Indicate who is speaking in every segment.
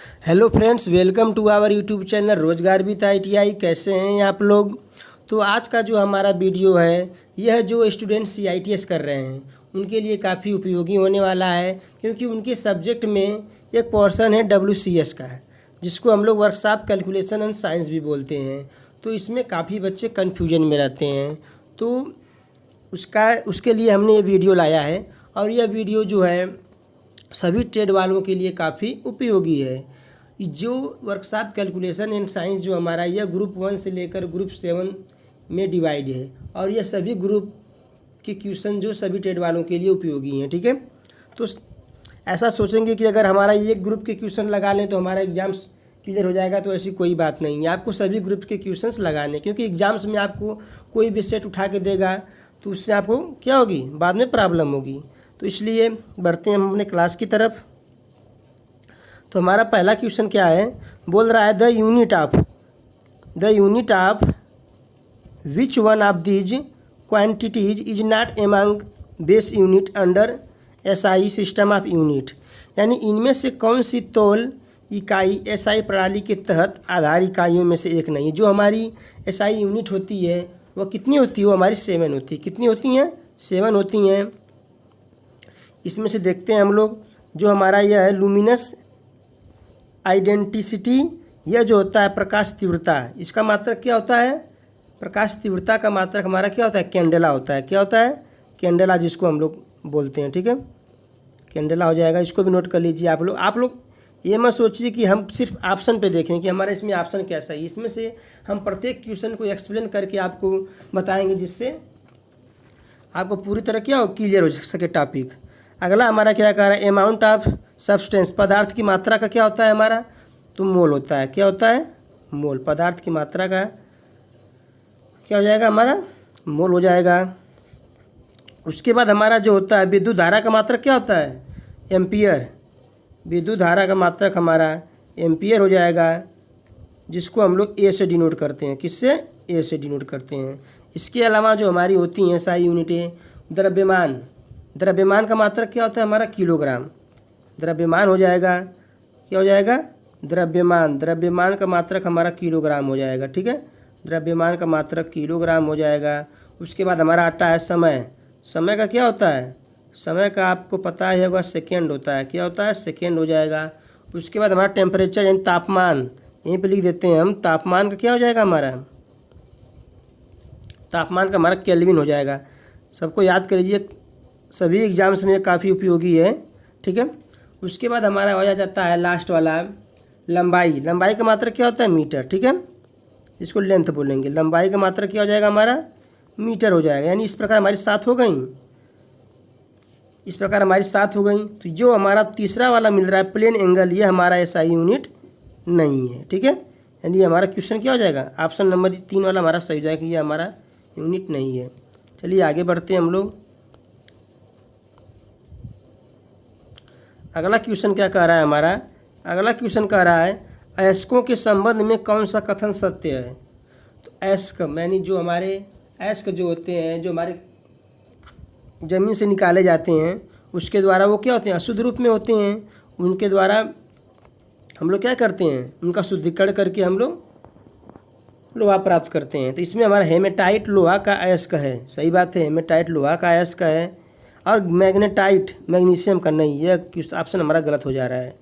Speaker 1: Hello friends, welcome to our YouTube channel रोजगार with ITI। कैसे हैं आप लोग। तो आज का जो हमारा वीडियो है, यह जो स्टूडेंट्स CITS कर रहे हैं उनके लिए काफ़ी उपयोगी होने वाला है, क्योंकि उनके सब्जेक्ट में एक पोर्शन है WCS का, जिसको हम लोग वर्कशॉप कैलकुलेशन एंड साइंस भी बोलते हैं। तो इसमें काफ़ी बच्चे कन्फ्यूजन में रहते हैं, तो उसके लिए हमने ये वीडियो लाया है। और यह वीडियो जो है सभी ट्रेड वालों के लिए काफ़ी उपयोगी है। जो वर्कशॉप कैलकुलेशन एंड साइंस जो हमारा, यह ग्रुप 1 से लेकर ग्रुप 7 में डिवाइड है, और यह सभी ग्रुप के क्वेश्चन जो सभी ट्रेड वालों के लिए उपयोगी हैं। ठीक है, तो ऐसा सोचेंगे कि अगर हमारा एक ग्रुप के क्वेश्चन लगा लें तो हमारा एग्जाम्स क्लियर हो जाएगा, तो ऐसी कोई बात नहीं है। आपको सभी ग्रुप के क्वेश्चंस लगाने, क्योंकि एग्जाम्स में आपको कोई भी सेट उठा के देगा तो उससे आपको क्या होगी, बाद में प्रॉब्लम होगी। तो इसलिए बढ़ते हैं हम अपने क्लास की तरफ। तो हमारा पहला क्वेश्चन क्या है, बोल रहा है the unit of which one of these quantities is not among base unit under SI system of unit. यानी इनमें से कौन सी तौल इकाई SI प्रणाली के तहत आधार इकाइयों में से एक नहीं है। जो हमारी SI यूनिट होती है वह कितनी होती है, वो हमारी 7 होती है। कितनी होती हैं, 7 होती हैं। इसमें से देखते हैं हम लोग, जो हमारा यह है लुमिनस आइडेंटिसिटी, यह जो होता है प्रकाश तीव्रता, इसका मात्रक क्या होता है, प्रकाश तीव्रता का मात्रक हमारा क्या होता है, कैंडेला होता है। क्या होता है, कैंडेला, जिसको हम लोग बोलते हैं। ठीक है, कैंडेला हो जाएगा। इसको भी नोट कर लीजिए आप लोग ये मत सोचिए कि हम सिर्फ ऑप्शन पे देखें कि हमारे इसमें ऑप्शन कैसा है। इसमें से हम प्रत्येक क्वेश्चन को एक्सप्लेन करके आपको बताएंगे, जिससे आपको पूरी तरह क्या हो, क्लियर हो सके टॉपिक। अगला हमारा क्या कह रहा है, अमाउंट ऑफ सब्सटेंस, पदार्थ की मात्रा का क्या होता है हमारा, तो मोल होता है। क्या होता है, मोल। पदार्थ की मात्रा का क्या हो जाएगा, हमारा मोल हो जाएगा। उसके बाद हमारा जो होता है विद्युत धारा का मात्रक क्या होता है, एम्पियर। विद्युत धारा का मात्रक हमारा एम्पियर हो जाएगा, जिसको हम लोग A से डिनोट करते हैं। किससे, A से डिनोट करते हैं। इसके अलावा जो हमारी होती हैं SI यूनिटें, द्रव्यमान का मात्रक क्या होता है हमारा, किलोग्राम। द्रव्यमान हो जाएगा, क्या हो जाएगा, द्रव्यमान का मात्रक हमारा किलोग्राम हो जाएगा। ठीक है, द्रव्यमान का मात्रक किलोग्राम हो जाएगा। उसके बाद हमारा आता है समय का क्या होता है, समय का आपको पता ही होगा, सेकेंड होता है। क्या होता है, सेकेंड हो जाएगा। उसके बाद हमारा टेम्परेचर यानी तापमान, यहीं पे लिख देते हैं हम। तापमान का क्या हो जाएगा हमारा, तापमान का हमारा केल्विन हो जाएगा। सबको याद कर लीजिए, सभी एग्जाम्स में काफ़ी उपयोगी है। ठीक है, उसके बाद हमारा हो जाता है लास्ट वाला लंबाई का मात्रक क्या होता है, मीटर। ठीक है, इसको लेंथ बोलेंगे। लंबाई का मात्रक क्या हो जाएगा हमारा, मीटर हो जाएगा। यानी इस प्रकार हमारी 7 हो गई, इस प्रकार हमारी 7 हो गई। तो जो हमारा तीसरा वाला मिल रहा है प्लेन एंगल, ये हमारा SI यूनिट नहीं है। ठीक है, यानी ये हमारा क्वेश्चन क्या हो जाएगा, ऑप्शन नंबर 3 वाला हमारा सही हो जाएगा, ये हमारा यूनिट नहीं है। चलिए आगे बढ़ते हैं हम लोग। अगला क्वेश्चन क्या कह रहा है हमारा, अगला क्वेश्चन कह रहा है अयस्कों के संबंध में कौन सा कथन सत्य है। तो अयस्क यानी जो हमारे अयस्क जो होते हैं, जो हमारे ज़मीन से निकाले जाते हैं, उसके द्वारा वो क्या होते हैं, अशुद्ध रूप में होते हैं। उनके द्वारा हम लोग क्या करते हैं, उनका शुद्धिकरण करके हम लोग लोहा प्राप्त करते हैं। तो इसमें हमारा हेमेटाइट लोहा का अयस्क है। सही बात है, हेमेटाइट लोहा का अयस्क है। और मैग्नेटाइट मैग्नीशियम का नहीं, यह ऑप्शन हमारा गलत हो जा रहा है।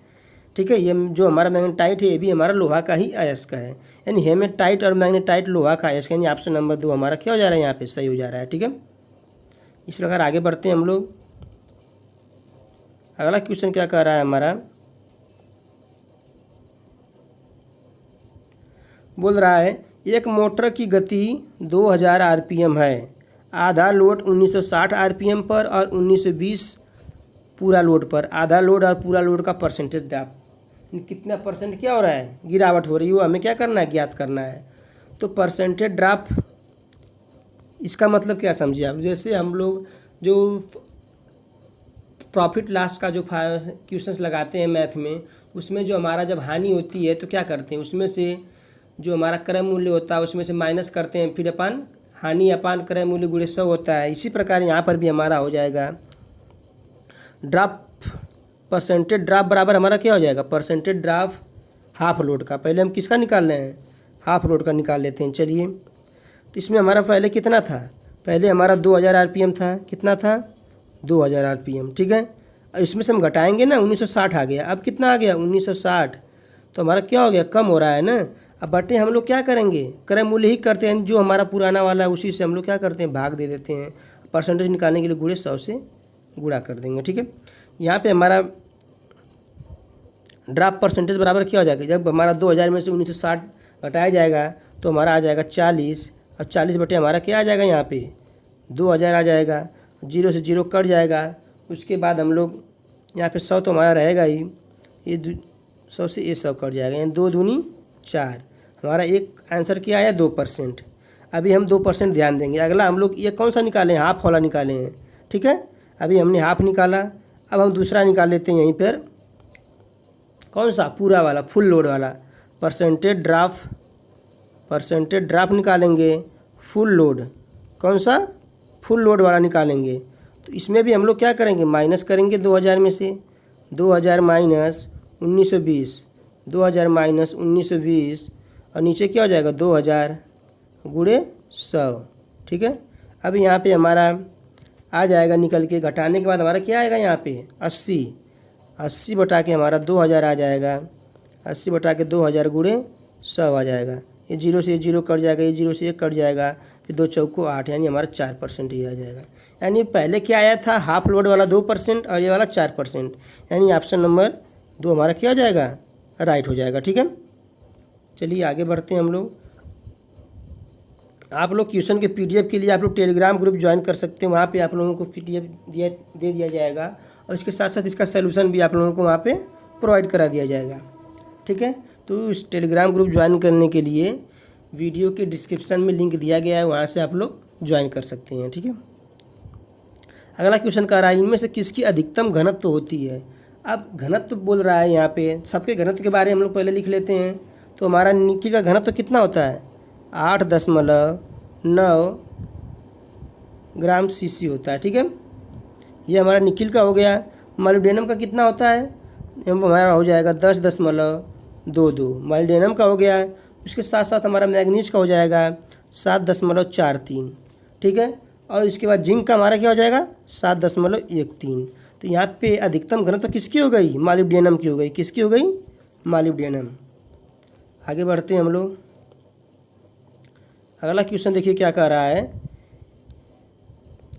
Speaker 1: ठीक है, ये जो हमारा मैग्नेटाइट है ये भी हमारा लोहा का ही अयस्क है। यानी हेमेटाइट और मैग्नेटाइट लोहा का अयस्क, यानी ऑप्शन नंबर 2 हमारा क्या हो जा रहा है, यहाँ पे सही हो जा रहा है। ठीक है, इस प्रकार आगे बढ़ते हैं हम लोग। अगला क्वेश्चन क्या कह रहा है हमारा, बोल रहा है एक मोटर की गति 2000 RPM है। आधा लोड 1960 RPM पर और 1920 पूरा लोड पर। आधा लोड और पूरा लोड का परसेंटेज ड्रॉप, कितना परसेंट क्या हो रहा है, गिरावट हो रही है, वो हमें क्या करना है, ज्ञात करना है। तो परसेंटेज ड्रॉप, इसका मतलब क्या समझिए आप, जैसे हम लोग जो प्रॉफिट लॉस का जो क्वेश्चंस लगाते हैं मैथ में, उसमें जो हमारा जब हानि होती है तो क्या करते हैं, उसमें से जो हमारा क्रय मूल्य होता है उसमें से माइनस करते हैं, फिर अपन हानि अपान क्रय मूल्य गुणे 100 होता है। इसी प्रकार यहाँ पर भी हमारा हो जाएगा ड्रॉप, परसेंटेज ड्रॉप बराबर हमारा क्या हो जाएगा, परसेंटेज ड्रॉप हाफ लोड का। पहले हम किसका निकाल रहे हैं, हाफ लोड का निकाल लेते हैं। चलिए, तो इसमें हमारा पहले कितना था, पहले हमारा 2000 आरपीएम था। कितना था, 2000 आरपीएम, ठीक है। और इसमें से हम घटाएंगे ना, 1960 आ गया। अब कितना आ गया, 1960। तो हमारा क्या हो गया, कम हो रहा है ना। अब बटे हम लोग क्या करेंगे, क्रय मूल्य ही करते हैं, जो हमारा पुराना वाला है उसी से हम लोग क्या करते हैं, भाग दे देते हैं। परसेंटेज निकालने के लिए गुणे 100 से गुणा कर देंगे, ठीक है। यहाँ पे हमारा ड्राप परसेंटेज बराबर क्या हो जाएगा, जब हमारा 2000 में से 1960 घटाया जाएगा तो हमारा आ जाएगा 40, और 40 बटे हमारा क्या आ जाएगा, यहाँ पे 2000 आ जाएगा। 0 से 0 कट जाएगा। उसके बाद हम लोग यहाँ पे 100 तो हमारा रहेगा ही, ये 100 से ये 100 कट जाएगा, यानी 2 दूनी 4। हमारा एक आंसर क्या आया, 2%। अभी हम 2% ध्यान देंगे। अगला हम लोग ये कौन सा निकाले हैं, हाफ वाला निकाले हैं, ठीक है। अभी हमने हाफ निकाला, अब हम दूसरा निकाल लेते हैं यहीं पर। कौन सा, पूरा वाला, फुल लोड वाला। परसेंटेज ड्राप निकालेंगे, फुल लोड। कौन सा, फुल लोड वाला निकालेंगे। तो इसमें भी हम लोग क्या करेंगे, माइनस करेंगे 2000 में से। 2000 माइनस 1920, 2000 माइनस 1920, और नीचे क्या हो जाएगा, 2000 गुणे 100, ठीक है। अब यहाँ पे हमारा आ जाएगा निकल के, घटाने के बाद हमारा क्या आएगा यहाँ पे, 80 बटा के हमारा 2000 आ जाएगा। 80 बटा के 2000 गुणे 100 आ जाएगा। ये 0 से ये 0 कट जाएगा, ये 0 से ये कट जाएगा, फिर 2 चौको 8, यानी हमारा 4% ही आ जाएगा। यानी पहले क्या आया था, हाफ लोड वाला 2% और ये वाला 4%, यानी ऑप्शन नंबर 2 हमारा क्या हो जाएगा, राइट हो जाएगा, ठीक है। चलिए आगे बढ़ते हैं हम लोग। आप लोग क्वेश्चन के पीडीएफ के लिए आप लोग टेलीग्राम ग्रुप ज्वाइन कर सकते हैं। वहाँ पे आप लोगों को पीडीएफ दे दिया जाएगा, और इसके साथ साथ इसका सलूशन भी आप लोगों को वहाँ पे प्रोवाइड करा दिया जाएगा, ठीक है। तो इस टेलीग्राम ग्रुप ज्वाइन करने के लिए वीडियो के डिस्क्रिप्शन में लिंक दिया गया है, वहाँ से आप लोग ज्वाइन कर सकते हैं, ठीक है। अगला क्वेश्चन कह रहा है, इनमें से किसकी अधिकतम घनत्व होती है। अब घनत्व बोल रहा है यहाँ पे, सबके घनत्व के बारे में हम लोग पहले लिख लेते हैं। तो हमारा निकी का घनत्व कितना होता है, 8.9 ग्राम सीसी होता है, ठीक है। ये हमारा निकिल का हो गया। मॉलिब्डेनम का कितना होता है, हमारा हो जाएगा 10.22। मॉलिब्डेनम का हो गया। उसके साथ साथ हमारा मैग्नीज का हो जाएगा 7.43, ठीक है। और इसके बाद जिंक का हमारा क्या हो जाएगा, 7.13। तो यहाँ पे अधिकतम घनत्व तो किसकी हो गई, मॉलिब्डेनम की हो गई। किसकी हो गई, मॉलिब्डेनम। आगे बढ़ते हैं हम लोग। अगला क्वेश्चन देखिए क्या कह रहा है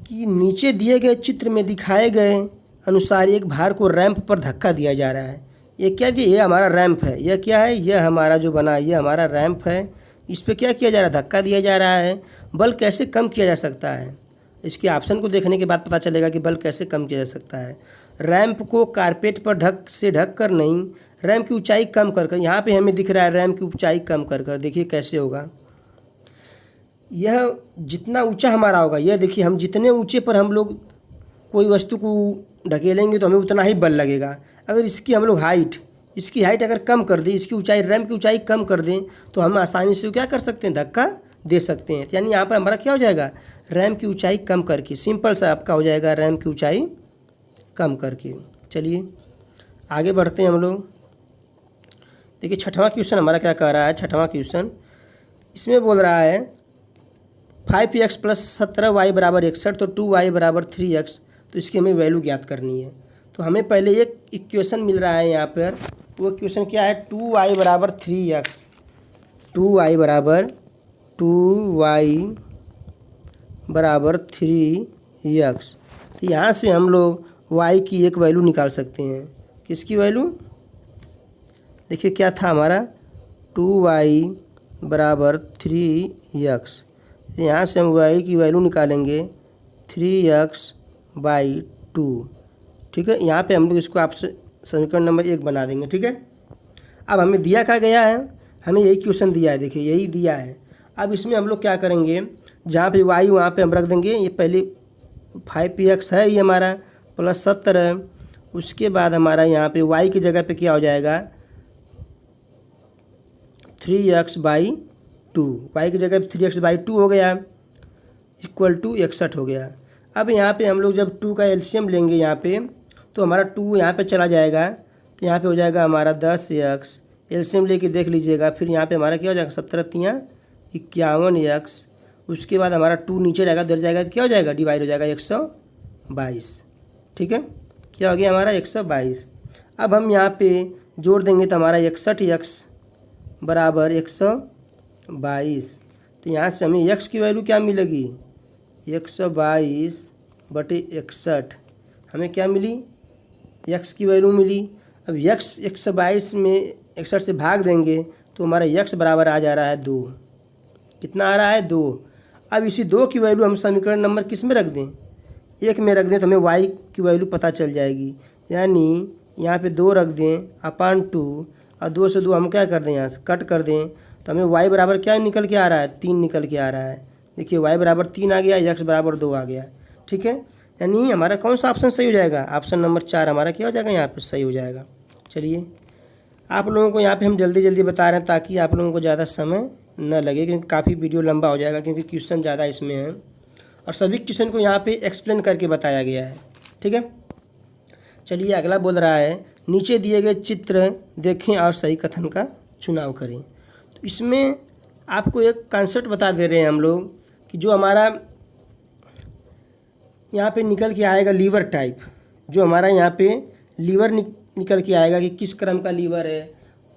Speaker 1: कि नीचे दिए गए चित्र में दिखाए गए अनुसार एक भार को रैंप पर धक्का दिया जा रहा है। ये क्या दिया, ये हमारा रैंप है। यह क्या है, यह हमारा जो बना ये हमारा रैंप है। इस पर क्या किया जा रहा है, धक्का दिया जा रहा है। बल कैसे कम किया जा सकता है, इसके ऑप्शन को देखने के बाद पता चलेगा कि बल कैसे कम किया जा सकता है। रैंप को कारपेट पर ढक कर नहीं, रैंप की ऊंचाई कम कर कर। यहाँ पे हमें दिख रहा है रैंप की ऊंचाई कम कर कर। देखिए कैसे होगा, यह जितना ऊंचा हमारा होगा, यह देखिए हम जितने ऊंचे पर हम लोग कोई वस्तु को ढकेलेंगे तो हमें उतना ही बल लगेगा। अगर इसकी हम लोग इसकी हाइट अगर कम कर दें, इसकी ऊंचाई, रैंप की ऊंचाई कम कर दें, तो हम आसानी से क्या कर सकते हैं, धक्का दे सकते हैं। यानी यहाँ पर हमारा क्या हो जाएगा, रैंप की ऊंचाई कम करके, सिंपल सा आपका हो जाएगा रैंप की ऊंचाई कम करके। चलिए आगे बढ़ते हैं हम लोग। देखिए छठवां क्वेश्चन हमारा क्या कह रहा है। छठवां क्वेश्चन इसमें बोल रहा है 5x + 17y = 61, तो 2y = 3x। तो इसकी हमें वैल्यू ज्ञात करनी है। तो हमें पहले एक इक्वेशन मिल रहा है यहाँ पर। वो इक्वेशन क्या है, 2y = 3x। 2y = 3x। यहाँ से हम लोग y की एक वैल्यू निकाल सकते हैं। किसकी वैल्यू, देखिए क्या था हमारा, 2y = 3x। यहाँ से हम y की वैल्यू निकालेंगे 3x/2, ठीक है। यहाँ पे हम लोग इसको आपसे समीकरण नंबर 1 बना देंगे, ठीक है। अब हमें दिया क्या गया है, हमें यही क्वेश्चन दिया है, देखिए यही दिया है। अब इसमें हम लोग क्या करेंगे, जहाँ पे y वहाँ पे हम रख देंगे। ये पहले 5x है, ये हमारा + 17। उसके बाद हमारा यहाँ पे y की जगह पे क्या हो जाएगा, 3x/2। y की जगह पे 3x/2 हो गया, = 61 हो गया। अब यहाँ पे हम लोग जब 2 का एलसीएम लेंगे यहाँ पे, तो हमारा 2 यहाँ पे चला जाएगा। तो यहाँ पे हो जाएगा हमारा 10x एलसीएम लेके देख लीजिएगा। फिर यहाँ पे हमारा क्या हो जाएगा 17 तियाँ 51x, उसके बाद हमारा 2 नीचे रहेगा, उधर जाएगा तो क्या हो जाएगा डिवाइड हो जाएगा 122। ठीक है, क्या हो गया हमारा 122। अब हम यहाँ पे जोड़ देंगे तो हमारा 61x बराबर 122। तो यहाँ से हमें x की वैल्यू क्या मिलेगी 122/61 हमें क्या मिली x की वैल्यू मिली। अब x 122 में 61 से भाग देंगे तो हमारा x बराबर आ जा रहा है 2। कितना आ रहा है 2। अब इसी 2 की वैल्यू हम समीकरण नंबर किस में रख दें 1 में रख दें तो हमें y की वैल्यू पता चल जाएगी। यानी यहाँ पे 2 रख दें अपान 2 और 2 से 2 हम क्या कर दें यहाँ से कट कर दें तो हमें y बराबर क्या निकल के आ रहा है 3 निकल के आ रहा है। देखिए y बराबर 3 आ गया, x बराबर 2 आ गया। ठीक है, यानी हमारा कौन सा ऑप्शन सही हो जाएगा ऑप्शन नंबर 4 हमारा क्या हो जाएगा यहाँ पे सही हो जाएगा। चलिए आप लोगों को यहाँ पे हम जल्दी जल्दी बता रहे हैं ताकि आप लोगों को ज़्यादा समय न लगे, क्योंकि काफ़ी वीडियो लंबा हो जाएगा क्योंकि क्वेश्चन ज़्यादा इसमें है और सभी क्वेश्चन को यहाँ पे एक्सप्लेन करके बताया गया है। ठीक है, चलिए अगला बोल रहा है नीचे दिए गए चित्र देखें और सही कथन का चुनाव करें। तो इसमें आपको एक कॉन्सेप्ट बता दे रहे हैं हम लोग कि जो हमारा यहाँ पे निकल के आएगा लीवर टाइप, जो हमारा यहाँ पे लीवर निकल के आएगा कि किस क्रम का लीवर है,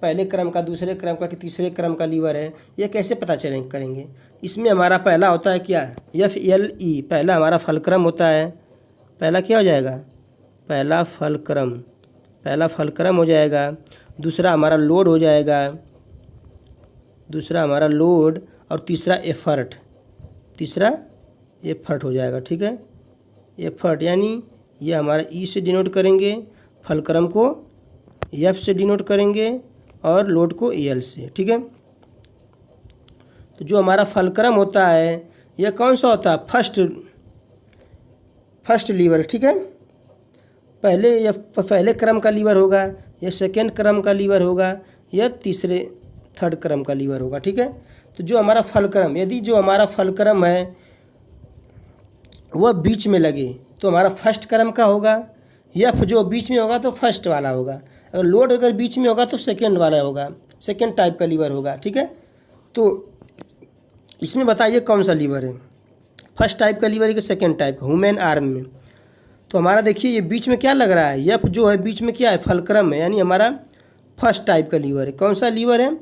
Speaker 1: पहले क्रम का, दूसरे क्रम का कि तीसरे क्रम का लीवर है, ये कैसे पता करेंगे। इसमें हमारा पहला होता है क्या FLE, पहला हमारा फलक्रम होता है। पहला क्या हो जाएगा पहला फलक्रम हो जाएगा। दूसरा हमारा लोड हो जाएगा, दूसरा हमारा लोड और तीसरा एफर्ट हो जाएगा। ठीक है, एफर्ट यानी ये हमारा E से डिनोट करेंगे, फलक्रम को F से डिनोट करेंगे और लोड को EL से। ठीक है, तो जो हमारा फलक्रम होता है यह कौन सा होता है फर्स्ट लीवर। ठीक है, पहले क्रम का लीवर होगा, यह सेकेंड क्रम का लीवर होगा, यह थर्ड क्रम का लीवर होगा। ठीक है, तो जो हमारा फलक्रम, यदि जो हमारा फलक्रम है वह बीच में लगे तो हमारा फर्स्ट क्रम का होगा, F जो बीच में होगा तो फर्स्ट वाला होगा, अगर लोड अगर बीच में होगा तो सेकेंड वाला होगा, सेकेंड टाइप का लीवर होगा। ठीक है, तो इसमें बताइए कौन सा लीवर है फर्स्ट टाइप का लीवर है कि सेकेंड टाइप का ह्यूमन आर्म में। तो हमारा देखिए ये बीच में क्या लग रहा है F जो है बीच में क्या है फलक्रम है, यानी हमारा फर्स्ट टाइप का लीवर है। कौन सा लीवर है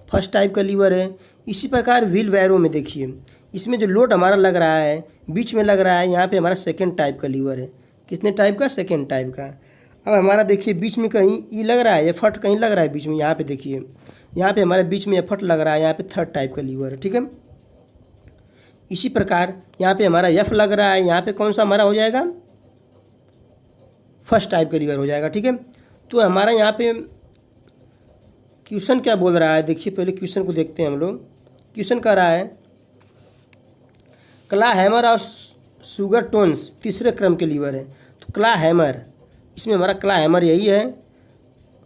Speaker 1: फर्स्ट टाइप का लीवर है। इसी प्रकार व्हील वैरो में देखिए इसमें जो लोड हमारा लग रहा है बीच में लग रहा है, यहाँ पे हमारा सेकेंड टाइप का लीवर है। कितने टाइप का सेकेंड टाइप का। अब हमारा देखिए बीच में कहीं ई लग रहा है, एफर्ट कहीं लग रहा है बीच में, यहाँ पे देखिए यहाँ पे हमारे बीच में एफर्ट लग रहा है, यहाँ पे थर्ड टाइप का लीवर है। ठीक है, इसी प्रकार यहाँ पे हमारा एफ लग रहा है, यहाँ पे कौन सा हमारा हो जाएगा फर्स्ट टाइप का लीवर हो जाएगा। ठीक है, तो हमारा यहाँ पे क्वेश्चन क्या बोल रहा है, देखिए पहले क्वेश्चन को देखते हैं हम लोग। क्वेश्चन कह रहा है क्ला हैमर और शुगर टोन्स तीसरे क्रम के लीवर है। तो क्ला हैमर, इसमें हमारा क्ला हैमर यही है,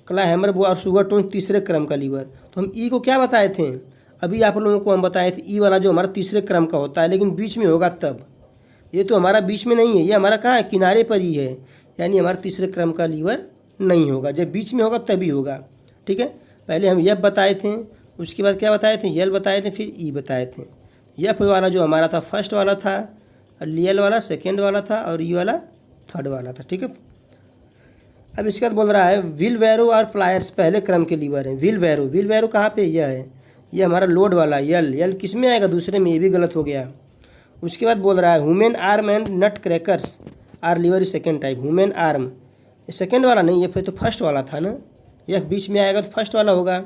Speaker 1: क्ला हैमर वो और शुगर टोन तीसरे क्रम का लीवर। तो हम ई को क्या बताए थे अभी आप लोगों को हम बताए थे ई वाला जो हमारा तीसरे क्रम का होता है लेकिन बीच में होगा तब। ये तो हमारा बीच में नहीं है, ये हमारा कहाँ है किनारे पर ही है, यानी हमारा तीसरे क्रम का लीवर नहीं होगा, जब बीच में होगा तभी होगा। ठीक है, पहले हम एफ बताए थे, उसके बाद क्या बताए थे एल बताए थे, फिर ई बताए थे। एफ वाला जो हमारा था फर्स्ट वाला था, एल वाला सेकेंड वाला था और ई वाला थर्ड वाला था। ठीक है, अब इसके बाद बोल रहा है व्हील वैरो और फ्लायर्स पहले क्रम के लीवर हैं। व्हील वैरो कहाँ पे यह है, ये हमारा लोड वाला यल किस में आएगा दूसरे में, ये भी गलत हो गया। उसके बाद बोल रहा है human arm and nut crackers are lever second type. Human arm ये सेकेंड वाला नहीं, ये फिर तो फर्स्ट वाला था ना, यह बीच में आएगा तो फर्स्ट वाला होगा।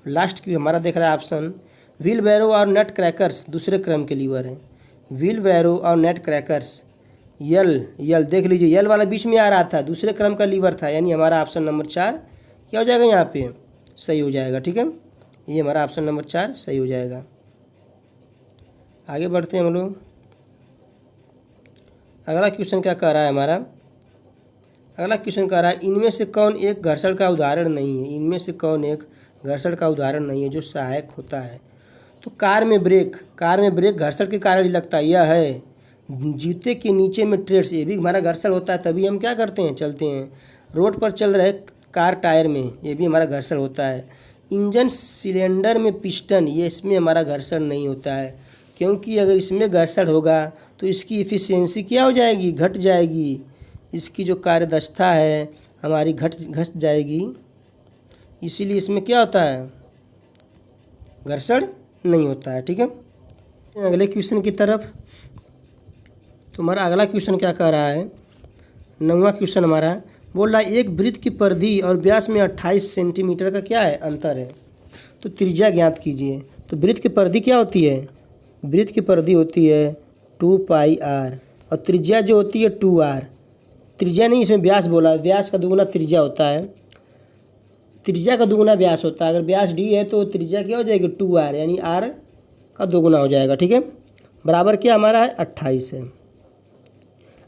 Speaker 1: लास्ट की हमारा देख रहा है ऑप्शन व्हील वैरो और नट क्रैकर्स दूसरे क्रम के लीवर हैं। व्हील वैरो और नट क्रैकर्स यल देख लीजिए यल वाला बीच में आ रहा था, दूसरे क्रम का लीवर था, यानी हमारा ऑप्शन नंबर 4 क्या हो जाएगा यहाँ पे सही हो जाएगा। ठीक है, ये हमारा ऑप्शन नंबर 4 सही हो जाएगा। आगे बढ़ते हैं हम लोग। अगला क्वेश्चन क्या कह रहा है हमारा, अगला क्वेश्चन कह रहा है इनमें से कौन एक घर्षण का उदाहरण नहीं है। इनमें से कौन एक घर्षण का उदाहरण नहीं है जो सहायक होता है। तो कार में ब्रेक घर्षण के कारण ही लगता है। यह है जूते के नीचे में ट्रेड्स, ये भी हमारा घर्षण होता है, तभी हम क्या करते हैं चलते हैं। रोड पर चल रहे कार टायर में, ये भी हमारा घर्षण होता है। इंजन सिलेंडर में पिस्टन, ये इसमें हमारा घर्षण नहीं होता है, क्योंकि अगर इसमें घर्षण होगा तो इसकी इफ़िशियंसी क्या हो जाएगी, घट जाएगी। इसकी जो कार्यदक्षता है हमारी घट जाएगी, इसीलिए इसमें क्या होता है, घर्षण नहीं होता है। ठीक है, अगले क्वेश्चन की तरफ। तो हमारा अगला क्वेश्चन क्या कह रहा है, 9वां क्वेश्चन हमारा बोल रहा है एक वृत्त की परिधि और व्यास में 28 सेंटीमीटर का क्या है, अंतर है। तो त्रिज्या ज्ञात कीजिए। तो वृत्त की परिधि क्या होती है, वृत्त की परिधि होती है 2πr और त्रिज्या जो होती है 2r। त्रिज्या नहीं, इसमें व्यास बोला है, व्यास का दुगुना त्रिज्या होता है, त्रिज्या का दुगुना व्यास होता है। अगर व्यास d है तो त्रिज्या क्या हो जाएगी 2r, यानी r का दोगुना हो जाएगा। ठीक है, बराबर क्या हमारा है 28 है।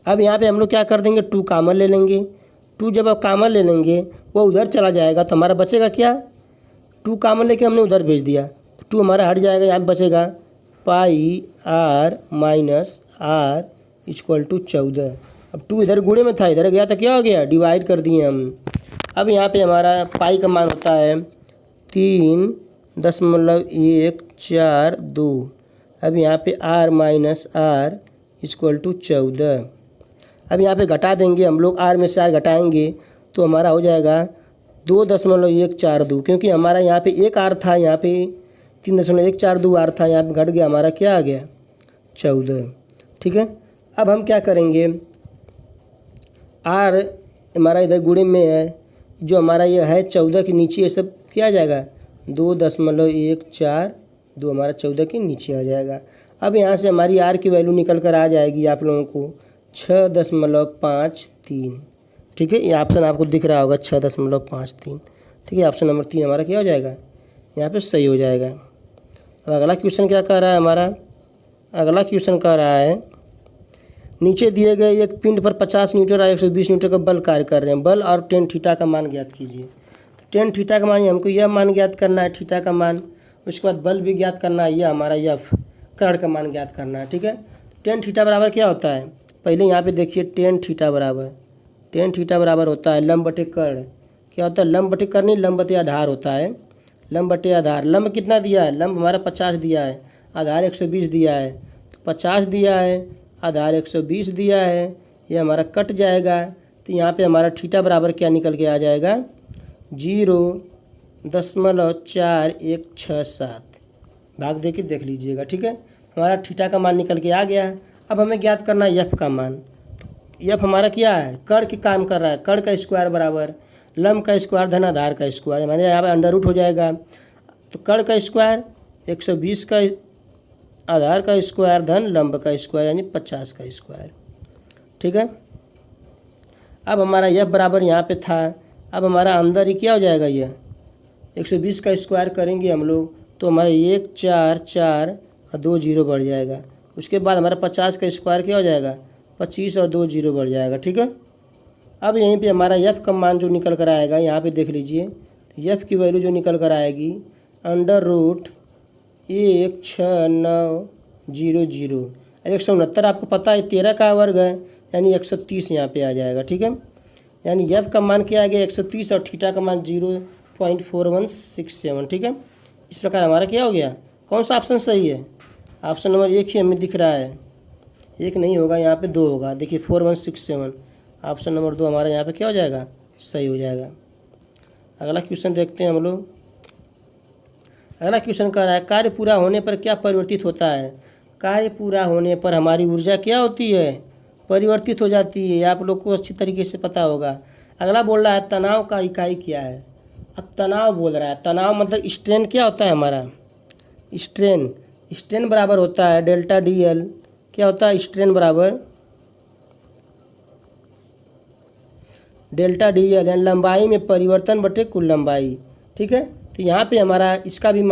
Speaker 1: अब यहाँ पे हम लोग क्या कर देंगे, 2 कॉमन ले लेंगे। 2 जब आप कॉमन ले लेंगे वो उधर चला जाएगा तो हमारा बचेगा क्या, 2 कॉमन लेके हमने उधर भेज दिया, 2 हमारा हट जाएगा, यहाँ पे बचेगा πr minus r equal to 14। अब 2 इधर गुणे में था, इधर गया तो क्या हो गया, डिवाइड कर दिए हम। अब यहाँ पे हमारा पाई का मान होता है 3.142। अब यहाँ पे r minus r equal to 14। अब यहाँ पे घटा देंगे हम लोग, r में से r घटाएंगे तो हमारा हो जाएगा 2.142, क्योंकि हमारा यहाँ पे एक r था, यहाँ पे 3.142 r था, यहाँ पे घट गया, हमारा क्या आ गया 14। ठीक है, अब हम क्या करेंगे, r हमारा इधर गुणे में है, जो हमारा ये है 14 के नीचे ये सब क्या आ जाएगा 2.142, हमारा 14 के नीचे आ जाएगा। अब यहाँ से हमारी r की वैल्यू निकल कर आ जाएगी आप लोगों को 6.53। ठीक है, ये ऑप्शन आपको दिख रहा होगा 6.53। ठीक है, ऑप्शन नंबर 3 हमारा क्या हो जाएगा, यहाँ पे सही हो जाएगा। अब अगला क्वेश्चन क्या कह रहा है हमारा, अगला क्वेश्चन कह रहा है नीचे दिए गए एक पिंड पर 50 न्यूटन और 120 न्यूटन का बल कार्य कर रहे हैं, बल और टेन थीटा का मान ज्ञात कीजिए। तो टेन थीटा का मान हमको यह मान ज्ञात करना है, थीटा का मान, उसके बाद बल भी ज्ञात करना है, यह हमारा एफ कर्ण का मान ज्ञात करना है। ठीक है, टेन थीटा बराबर क्या होता है, पहले यहाँ पे देखिए टेन थीटा बराबर होता है लंब बटे कर्ण। क्या होता है, लंब बटे कर्ण नहीं, लंब बटे आधार होता है, लंब बटे आधार। लंब कितना दिया है, लंब हमारा 50 दिया है, आधार 120 दिया है, तो 50 दिया है, आधार 120 दिया है, ये हमारा कट जाएगा। तो यहाँ पे हमारा थीटा बराबर क्या निकल के आ जाएगा 0.4167, भाग दे के देख लीजिएगा। ठीक है, हमारा थीटा का मान निकल के आ गया। अब हमें ज्ञात करना है एफ का मान। एफ हमारा क्या है, कर्ण के काम कर रहा है, कर्ण का स्क्वायर बराबर लंब का स्क्वायर धन आधार का स्क्वायर, हमारे यहाँ पे अंडर रूट हो जाएगा। तो कर्ण का स्क्वायर 120 का आधार का स्क्वायर धन लंब का स्क्वायर यानी 50 का स्क्वायर। ठीक है, अब हमारा एफ बराबर यहाँ पे था, अब हमारा अंदर ही क्या हो जाएगा, ये 120 का स्क्वायर करेंगे हम लोग तो हमारा 1 4 4 और 2 0 बढ़ जाएगा। उसके बाद हमारा 50 का स्क्वायर क्या हो जाएगा 25 और 2 0 बढ़ जाएगा। ठीक है, अब यहीं पे हमारा एफ का मान जो निकल कर आएगा, यहाँ पे देख लीजिए एफ की वैल्यू जो निकल कर आएगी अंडर रूट 1690। अब 169 आपको पता है 13 का वर्ग है, यानी 130 यहाँ पे आ जाएगा। ठीक है, यानी एफ का मान क्या आ गया 130 और थीटा का मान 0.4167। ठीक है, इस प्रकार हमारा क्या हो गया, कौन सा ऑप्शन सही है, ऑप्शन नंबर 1 ही हमें दिख रहा है, 1 नहीं होगा, यहाँ पे 2 होगा। देखिए 4167, ऑप्शन नंबर 2 हमारा यहाँ पे क्या हो जाएगा, सही हो जाएगा। अगला क्वेश्चन देखते हैं हम लोग। अगला क्वेश्चन कह रहा है कार्य पूरा होने पर क्या परिवर्तित होता है। कार्य पूरा होने पर हमारी ऊर्जा क्या होती है, परिवर्तित हो जाती है, आप लोग को अच्छी तरीके से पता होगा। अगला बोल रहा है तनाव का इकाई क्या है। अब तनाव बोल रहा है, तनाव मतलब स्ट्रेन क्या होता है हमारा, स्ट्रेन बराबर होता है डेल्टा डी एल। क्या होता है, स्ट्रेन बराबर डेल्टा डी एल, यानी लंबाई में परिवर्तन बटे कुल लंबाई। ठीक है, तो यहाँ पे हमारा इसका भी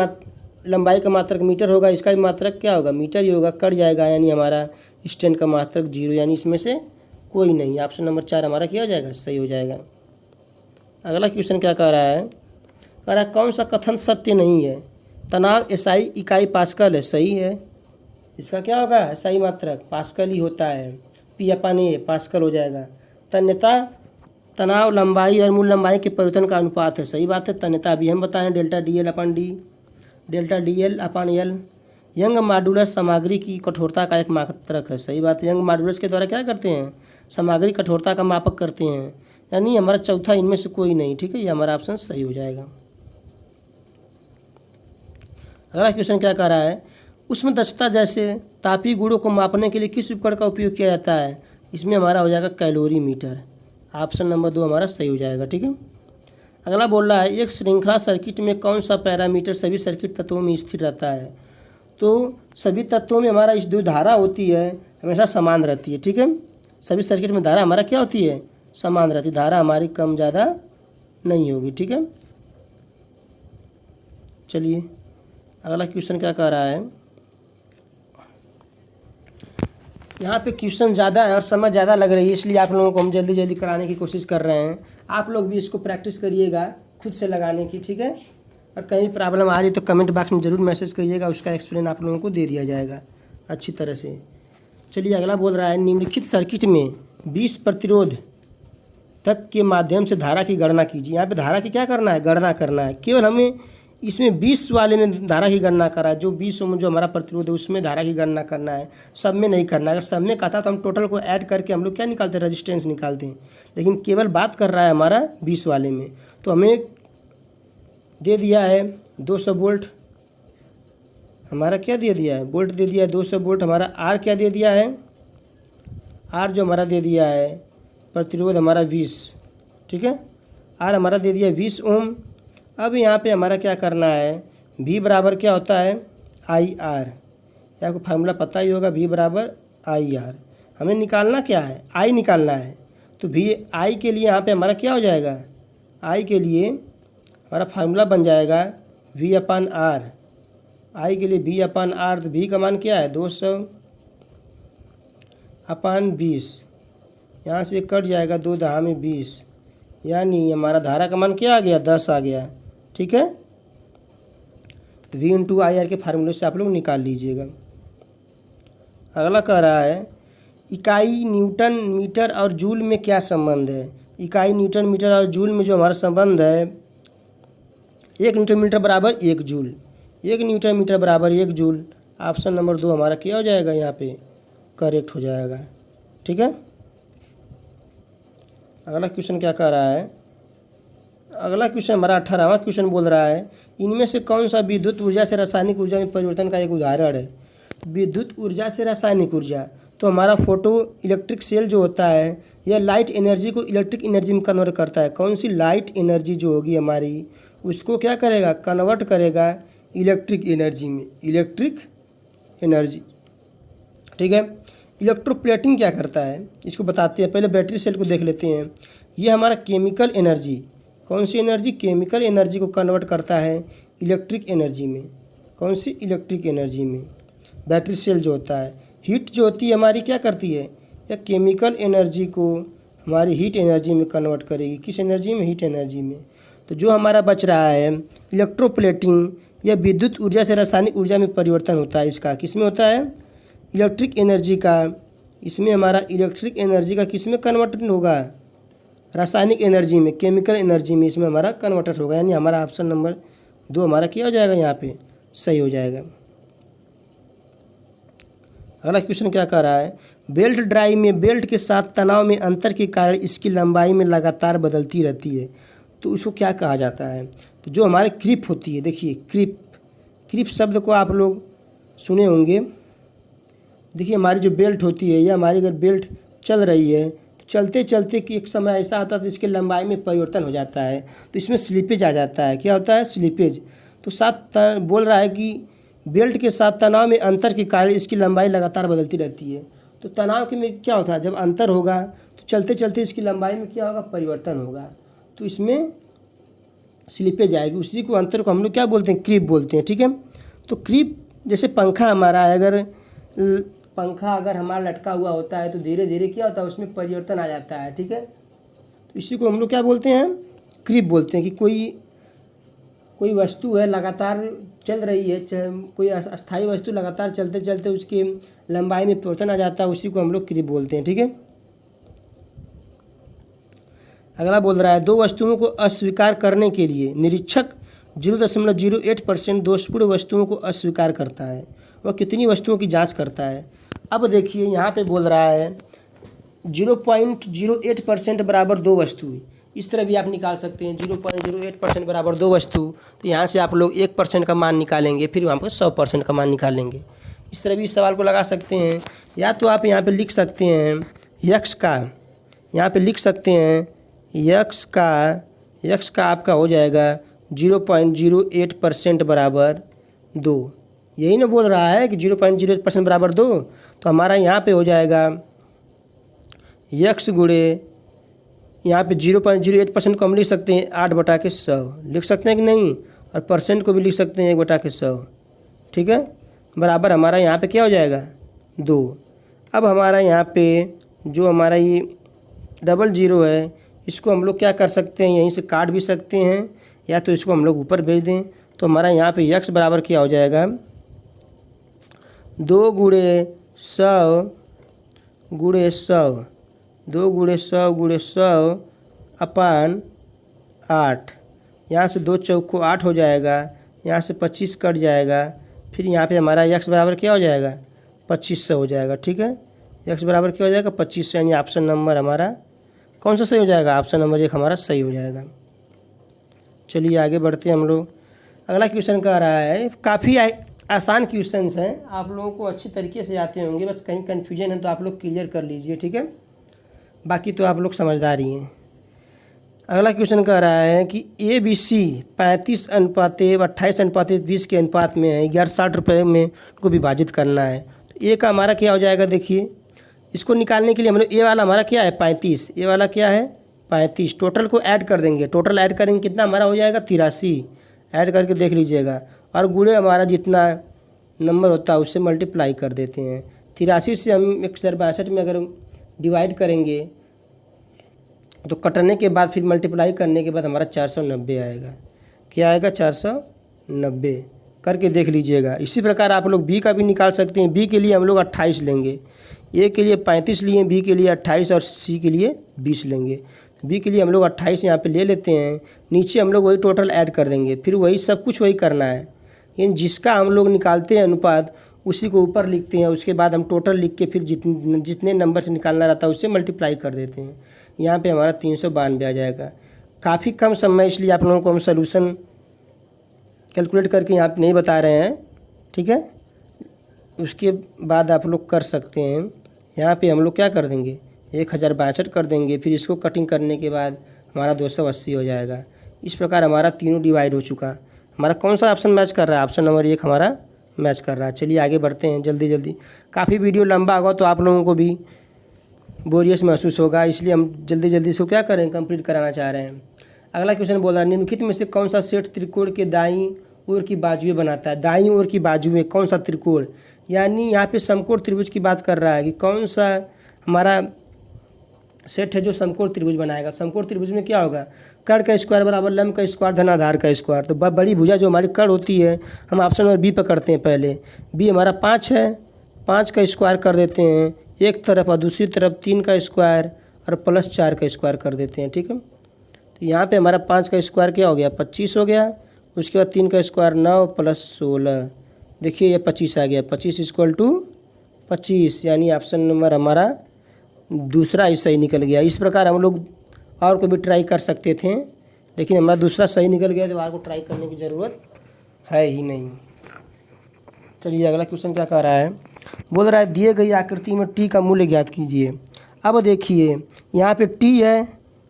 Speaker 1: लंबाई का मात्रक मीटर होगा, इसका भी मात्रक क्या होगा, मीटर ही होगा, कट जाएगा, यानी हमारा स्ट्रेन का मात्रक 0, यानी इसमें से कोई नहीं। ऑप्शन नंबर 4 हमारा क्या हो जाएगा, सही हो जाएगा। अगला क्वेश्चन क्या कह रहा है, कह रहा है कौन सा कथन सत्य नहीं है। तनाव एसआई इकाई पास्कल है, सही है। इसका क्या होगा, एसआई मात्रक पास्कल ही होता है, पी/ए पास्कल हो जाएगा। तन्यता तनाव लंबाई और मूल लंबाई के परिवर्तन का अनुपात है। सही बात है। तन्यता भी हम बताएं delta D L upon D, delta D L upon L. Young modulus सामग्री की कठोरता का एक मात्रक है। सही बात है। यंग मॉडुलस के द्वारा क्या करते हैं, सामग्री कठोरता का मापक करते हैं, यानी हमारा चौथा इनमें से कोई नहीं। ठीक है, ये हमारा ऑप्शन सही हो जाएगा। अगला क्वेश्चन क्या कह रहा है, उसमें दक्षता जैसे तापीय गुणों को मापने के लिए किस उपकरण का उपयोग किया जाता है। इसमें हमारा हो जाएगा कैलोरीमीटर। ऑप्शन नंबर 2 हमारा सही हो जाएगा। ठीक है। अगला बोल रहा है एक श्रृंखला सर्किट में कौन सा पैरामीटर सभी सर्किट तत्वों में स्थिर रहता है। तो सभी तत्वों में हमारा इस जो धारा होती है हमेशा समान रहती है। ठीक है, सभी सर्किट में धारा हमारा क्या होती है, समान रहती है। धारा हमारी कम ज़्यादा नहीं होगी। ठीक है, चलिए अगला क्वेश्चन क्या कह रहा है। यहाँ पे क्वेश्चन ज़्यादा है और समय ज़्यादा लग रही है, इसलिए आप लोगों को हम जल्दी जल्दी कराने की कोशिश कर रहे हैं। आप लोग भी इसको प्रैक्टिस करिएगा खुद से लगाने की। ठीक है, और कहीं प्रॉब्लम आ रही है तो कमेंट बॉक्स में ज़रूर मैसेज करिएगा, उसका एक्सप्लेन आप लोगों को दे दिया जाएगा अच्छी तरह से। चलिए अगला बोल रहा है निम्नलिखित सर्किट में 20 प्रतिरोध तक के माध्यम से धारा की गणना कीजिए। यहाँ पे धारा की क्या करना है, गणना करना है। केवल हमें इसमें 20 वाले में धारा की गणना करा है, जो 20 में जो हमारा प्रतिरोध है उसमें धारा की गणना करना है, सब में नहीं करना है। अगर सब में कहता तो हम टोटल को ऐड करके हम लोग क्या निकालते हैं, रेजिस्टेंस निकालते हैं। लेकिन केवल बात कर रहा है हमारा 20 वाले में, तो हमें दे दिया है 200 वोल्ट, हमारा क्या दे दिया है, वोल्ट दे दिया है 200 वोल्ट। हमारा आर क्या दे दिया है, आर जो हमारा दे दिया है प्रतिरोध हमारा 20। ठीक है, आर हमारा दे दिया 20 ओम। अब यहाँ पे हमारा क्या करना है, V बराबर क्या होता है, आई आर। आपको फार्मूला पता ही होगा, V बराबर आई आर। हमें निकालना क्या है, I निकालना है। तो V I के लिए यहाँ पे हमारा क्या हो जाएगा, I के लिए हमारा फार्मूला बन जाएगा V अपन R। I के लिए V अपन R, तो V का मान क्या है 200 अपन 20। यहाँ से कट जाएगा 2 दहा में 20, यानी हमारा धारा का मान क्या आ गया, 10 आ गया। ठीक है, V इंटू आई आर के फार्मूले से आप लोग निकाल लीजिएगा। अगला कह रहा है इकाई न्यूटन मीटर और जूल में क्या संबंध है। इकाई न्यूटन मीटर और जूल में जो हमारा संबंध है, 1 न्यूटन मीटर बराबर 1 जूल, 1 न्यूटन मीटर बराबर 1 जूल। ऑप्शन नंबर 2 हमारा क्या हो जाएगा, यहाँ पे करेक्ट हो जाएगा। ठीक है, अगला क्वेश्चन क्या कह रहा है, अगला क्वेश्चन हमारा 18वां क्वेश्चन बोल रहा है इनमें से कौन सा विद्युत ऊर्जा से रासायनिक ऊर्जा में परिवर्तन का एक उदाहरण है। विद्युत ऊर्जा से रासायनिक ऊर्जा, तो हमारा फोटो इलेक्ट्रिक सेल जो होता है यह लाइट एनर्जी को इलेक्ट्रिक एनर्जी में कन्वर्ट करता है। कौन सी लाइट एनर्जी जो होगी हमारी, उसको क्या करेगा, कन्वर्ट करेगा इलेक्ट्रिक एनर्जी में, इलेक्ट्रिक एनर्जी। ठीक है, इलेक्ट्रोप्लेटिंग क्या करता है इसको बताते हैं। पहले बैटरी सेल को देख लेते हैं। ये हमारा केमिकल एनर्जी, कौन सी एनर्जी, केमिकल एनर्जी को कन्वर्ट करता है इलेक्ट्रिक एनर्जी में। कौन सी, इलेक्ट्रिक एनर्जी में। बैटरी सेल जो होता है, हीट जो होती है हमारी क्या करती है, या केमिकल एनर्जी को हमारी हीट एनर्जी में कन्वर्ट करेगी। किस एनर्जी में, हीट एनर्जी में। तो जो हमारा बच रहा है इलेक्ट्रोप्लेटिंग, यह विद्युत ऊर्जा से रासायनिक ऊर्जा में परिवर्तन होता है। इसका किस में होता है, इलेक्ट्रिक एनर्जी का। इसमें हमारा इलेक्ट्रिक एनर्जी का किस में कन्वर्ट होगा, रासायनिक एनर्जी में, केमिकल एनर्जी में इसमें हमारा कन्वर्टर होगा। यानी हमारा ऑप्शन नंबर 2 हमारा क्या हो जाएगा, यहाँ पे सही हो जाएगा। अगला क्वेश्चन क्या कह रहा है, बेल्ट ड्राइव में बेल्ट के साथ तनाव में अंतर के कारण इसकी लंबाई में लगातार बदलती रहती है, तो उसको क्या कहा जाता है। तो जो हमारे क्रिप होती है, देखिए क्रिप, क्रिप शब्द को आप लोग सुने होंगे। देखिए हमारी जो बेल्ट होती है, या हमारी अगर बेल्ट चल रही है, चलते चलते कि एक समय ऐसा आता है तो इसके लंबाई में परिवर्तन हो जाता है, तो इसमें स्लीपेज आ जाता है। क्या होता है, स्लीपेज। तो साथ बोल रहा है कि बेल्ट के साथ तनाव में अंतर के कारण इसकी लंबाई लगातार बदलती रहती है। तो तनाव के में क्या होता है, जब अंतर होगा तो चलते चलते इसकी लंबाई में क्या होगा, परिवर्तन होगा, तो इसमें स्लीपेज आएगी। उसी को अंतर को हम लोग क्या बोलते हैं, क्रीप बोलते हैं। ठीक है, तो क्रीप जैसे पंखा हमारा है, अगर पंखा अगर हमारा लटका हुआ होता है तो धीरे धीरे क्या होता है, उसमें परिवर्तन आ जाता है। ठीक है, तो इसी को हम लोग क्या बोलते हैं, क्रीप बोलते हैं। कि कोई वस्तु है लगातार चल रही है, कोई अस्थायी वस्तु लगातार चलते चलते उसकी लंबाई में परिवर्तन आ जाता है, उसी को हम लोग क्रीप बोलते हैं। ठीक है, अगला बोल रहा है 2 वस्तुओं को अस्वीकार करने के लिए निरीक्षक 0.08% दोषपूर्ण वस्तुओं को अस्वीकार करता है। वह कितनी वस्तुओं की जांच करता है? अब देखिए यहाँ पे बोल रहा है 0.08% बराबर 2 वस्तु। इस तरह भी आप निकाल सकते हैं 0.08% बराबर 2 वस्तु। तो यहाँ से आप लोग 1% का मान निकालेंगे, फिर वहाँ पर 100% का मान निकालेंगे। इस तरह भी इस सवाल को लगा सकते हैं। या तो आप यहाँ पे लिख सकते हैं यक्स का, यहाँ पे लिख सकते हैं यक्स का आपका हो जाएगा 0.08% बराबर 2। यही ना बोल रहा है कि 0.08% बराबर 2। तो हमारा यहाँ पे हो जाएगा यक्स गुणे यहाँ पे 0.08% को हम लिख सकते हैं 8/100 लिख सकते हैं कि नहीं, और परसेंट को भी लिख सकते हैं 1/100। ठीक है, बराबर हमारा यहाँ पे क्या हो जाएगा 2। अब हमारा यहाँ पे जो हमारा ये 00 है, इसको हम लोग क्या कर सकते हैं, यहीं से काट भी सकते हैं, या तो इसको हम लोग ऊपर भेज दें। तो हमारा यहाँ पे यक्स बराबर क्या हो जाएगा 2 × 100 अपान 8। यहाँ से 2 चौको 8 हो जाएगा, यहाँ से 25 कट जाएगा, फिर यहाँ पे हमारा यक्स बराबर क्या हो जाएगा 2500 हो जाएगा। ठीक है, यक्स बराबर क्या हो जाएगा 2500, यानी ऑप्शन नंबर हमारा कौन सा सही हो जाएगा? ऑप्शन नंबर 1 हमारा सही हो जाएगा। चलिए आगे बढ़ते हैं हम लोग। अगला क्वेश्चन कह रहा है, काफ़ी आसान क्वेश्चंस हैं, आप लोगों को अच्छी तरीके से आते होंगे, बस कहीं कन्फ्यूजन है तो आप लोग क्लियर कर लीजिए। ठीक है, बाकी तो आप लोग समझदार ही हैं। अगला क्वेश्चन कह रहा है कि ABC 35:28:20 के अनुपात में है, 1160 रुपये में उनको विभाजित करना है। तो ए का हमारा क्या हो जाएगा, देखिए इसको निकालने के लिए हम लोग ए वाला हमारा क्या है 35, ए वाला क्या है 35, टोटल को ऐड कर देंगे, टोटल ऐड करेंगे कितना हमारा हो जाएगा 83, ऐड करके देख लीजिएगा, और गुणे हमारा जितना नंबर होता है उससे मल्टीप्लाई कर देते हैं। 83 से हम 1062 में अगर डिवाइड करेंगे तो कटने के बाद फिर मल्टीप्लाई करने के बाद हमारा 490 आएगा। क्या आएगा 490, करके देख लीजिएगा। इसी प्रकार आप लोग बी का भी निकाल सकते हैं। बी के लिए हम लोग 28 लेंगे, ए के लिए 35 लिए, बी के लिए 28 और सी के लिए 20 लेंगे। बी के लिए हम लोग 28 यहाँ पे ले लेते हैं, नीचे हम लोग वही टोटल ऐड कर देंगे, फिर वही सब कुछ वही करना है। यानी जिसका हम लोग निकालते हैं अनुपात उसी को ऊपर लिखते हैं, उसके बाद हम टोटल लिख के फिर जितने नंबर से निकालना रहता है उससे मल्टीप्लाई कर देते हैं। यहाँ पे हमारा 392 आ जाएगा। काफ़ी कम समय, इसलिए आप लोगों को हम सोल्यूशन कैलकुलेट करके यहाँ पे नहीं बता रहे हैं। ठीक है, उसके बाद आप लोग कर सकते हैं। यहाँ पे हम लोग क्या कर देंगे 1062 कर देंगे, फिर इसको कटिंग करने के बाद हमारा 280 हो जाएगा। इस प्रकार हमारा तीनों डिवाइड हो चुका। हमारा कौन सा ऑप्शन मैच कर रहा है? ऑप्शन नंबर 1 हमारा मैच कर रहा है। चलिए आगे बढ़ते हैं जल्दी जल्दी। काफ़ी वीडियो लंबा होगा तो आप लोगों को भी बोरियस महसूस होगा, इसलिए हम जल्दी जल्दी इसको क्या करें कंप्लीट कराना चाह रहे हैं। अगला क्वेश्चन बोल रहा है, निम्नलिखित में से कौन सा सेट त्रिकोण के दाईं ओर की बाजुएं बनाता है? दाईं ओर की बाजुएं कौन सा त्रिकोण, यानी यहाँ पे समकोण त्रिभुज की बात कर रहा है कि कौन सा हमारा सेट है जो समकोण त्रिभुज बनाएगा। समकोण त्रिभुज में क्या होगा, कर्ण का स्क्वायर बराबर लंब का स्क्वायर धन आधार का स्क्वायर। तो बड़ी भुजा जो हमारी कर्ण होती है, हम ऑप्शन नंबर बी पकड़ते हैं। पहले बी हमारा 5 है, 5 का स्क्वायर कर देते हैं एक तरफ, और दूसरी तरफ 3 का स्क्वायर और प्लस 4 का स्क्वायर कर देते हैं। ठीक है, तो यहाँ पे हमारा 5 का स्क्वायर क्या हो गया 25 हो गया, उसके बाद 3 का स्क्वायर 9 प्लस 16, देखिए ये 25 आ गया। 25 = 25, यानी ऑप्शन नंबर हमारा दूसरा ही सही निकल गया। इस प्रकार हम लोग और को भी ट्राई कर सकते थे, लेकिन हमारा दूसरा सही निकल गया तो और को ट्राई करने की ज़रूरत है ही नहीं। चलिए अगला क्वेश्चन क्या कह रहा है, बोल रहा है दिए गई आकृति में टी का मूल्य ज्ञात कीजिए। अब देखिए यहाँ पे टी है,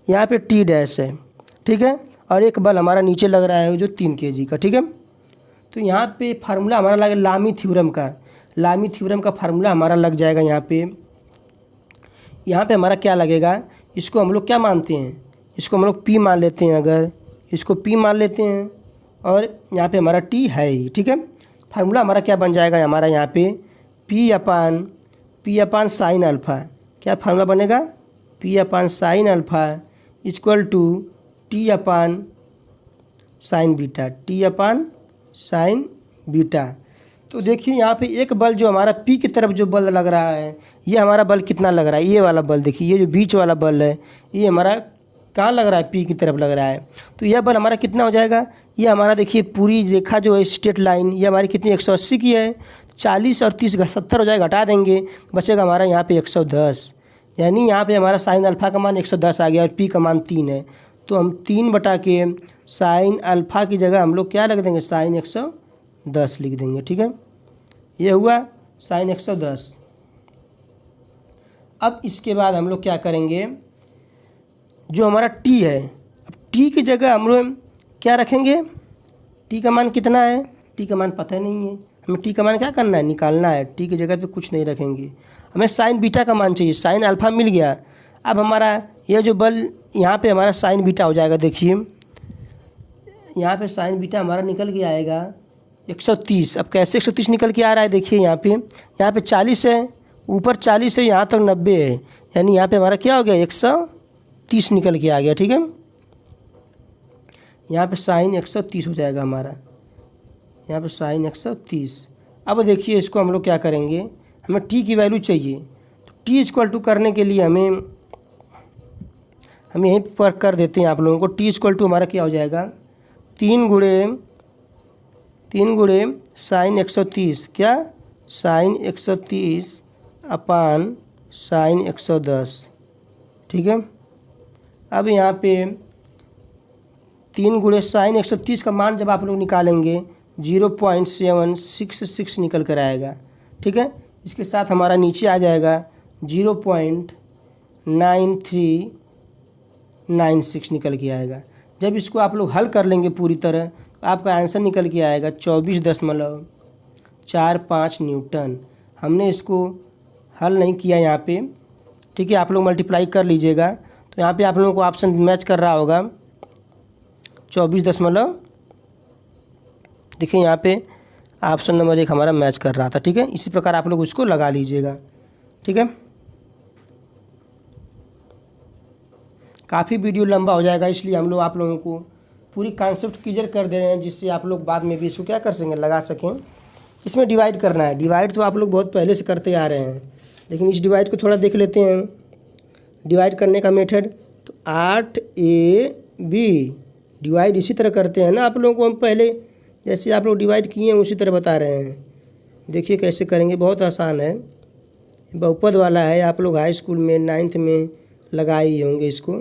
Speaker 1: यहाँ पे टी डैश है। ठीक है, और एक बल हमारा नीचे लग रहा है जो 3 kg का। ठीक है, तो यहाँ पे फार्मूला हमारा लगे लामी थ्योरम का, लामी थ्योरम का फार्मूला हमारा लग जाएगा। यहाँ पे हमारा क्या लगेगा, इसको हम लोग क्या मानते हैं, इसको हम लोग पी मान लेते हैं। अगर इसको पी मान लेते हैं और यहाँ पे हमारा टी है ही। ठीक है, फार्मूला हमारा क्या बन जाएगा हमारा यहाँ पे पी अपान साइन अल्फ़ा। क्या फार्मूला बनेगा, P upon sine alpha equal to T upon sine beta, T upon sine beta. तो देखिए यहाँ पे एक बल जो हमारा पी की तरफ जो बल लग रहा है, ये हमारा बल कितना लग रहा है, ये वाला बल देखिए, ये जो बीच वाला बल है ये हमारा कहाँ लग रहा है, पी की तरफ लग रहा है। तो यह बल हमारा कितना हो जाएगा, ये हमारा देखिए पूरी रेखा जो है स्ट्रेट लाइन ये हमारी कितनी 180 की है। 40 और 30 70 हो जाएगा, घटा देंगे, बचेगा हमारा यहाँ पे 110। यानी यहाँ पे हमारा साइन अल्फ़ा का मान 110 आ गया और पी का मान 3 है। तो हम 3 बटा के साइन अल्फ़ा की जगह हम लोग क्या लिख देंगे, साइन 110 लिख देंगे। ठीक है, ये हुआ साइन 110। अब इसके बाद हम लोग क्या करेंगे, जो हमारा टी है, अब टी की जगह हम लोग क्या रखेंगे, टी का मान कितना है, टी का मान पता नहीं है हमें, टी का मान क्या करना है, निकालना है। टी की जगह पे कुछ नहीं रखेंगे, हमें साइन बीटा का मान चाहिए। साइन अल्फ़ा मिल गया। अब हमारा ये जो बल यहाँ पे हमारा साइन बीटा हो जाएगा, देखिए यहाँ पे साइन बीटा हमारा निकल के आएगा 130। अब कैसे 130 निकल के आ रहा है, देखिए यहाँ पे 40 है, ऊपर 40 है, यहाँ तक 90 है, यानी यहाँ पे हमारा क्या हो गया, 130 निकल के आ गया। ठीक है, यहाँ पे साइन 130 हो जाएगा हमारा, यहाँ पे साइन 130। अब देखिए इसको हम लोग क्या करेंगे, हमें टी की वैल्यू चाहिए। तो टी इक्वल टू करने के लिए हम यहीं पर कर देते हैं आप लोगों को। टी इक्वल टू हमारा क्या हो जाएगा, 3 गुणे साइन 130, क्या साइन 130 अपान साइन 110। ठीक है, अब यहाँ पे 3 गुणे साइन 130 का मान जब आप लोग निकालेंगे 0.766 निकल कर आएगा। ठीक है, इसके साथ हमारा नीचे आ जाएगा 0.9396 निकल के आएगा। जब इसको आप लोग हल कर लेंगे पूरी तरह, तो आपका आंसर निकल के आएगा 24.45 न्यूटन। हमने इसको हल नहीं किया यहाँ पे, ठीक है, आप लोग मल्टीप्लाई कर लीजिएगा। तो यहाँ पे आप लोगों को ऑप्शन मैच कर रहा होगा 24 देखिए यहाँ पे ऑप्शन नंबर 1 हमारा मैच कर रहा था। ठीक है, इसी प्रकार आप लोग उसको लगा लीजिएगा। ठीक है, काफ़ी वीडियो लंबा हो जाएगा, इसलिए हम लोग आप लोगों को पूरी कॉन्सेप्ट क्लियर कर दे रहे हैं, जिससे आप लोग बाद में भी इसको क्या कर सकें, लगा सकें। इसमें डिवाइड करना है, डिवाइड तो आप लोग बहुत पहले से करते आ रहे हैं, लेकिन इस डिवाइड को थोड़ा देख लेते हैं। डिवाइड करने का मेथड तो 8AB डिवाइड इसी तरह करते हैं ना, आप लोगों को हम पहले जैसे आप लोग डिवाइड किए हैं उसी तरह बता रहे हैं। देखिए कैसे करेंगे, बहुत आसान है, बहुपद वाला है, आप लोग हाई स्कूल में 9th में लगाए ही होंगे इसको।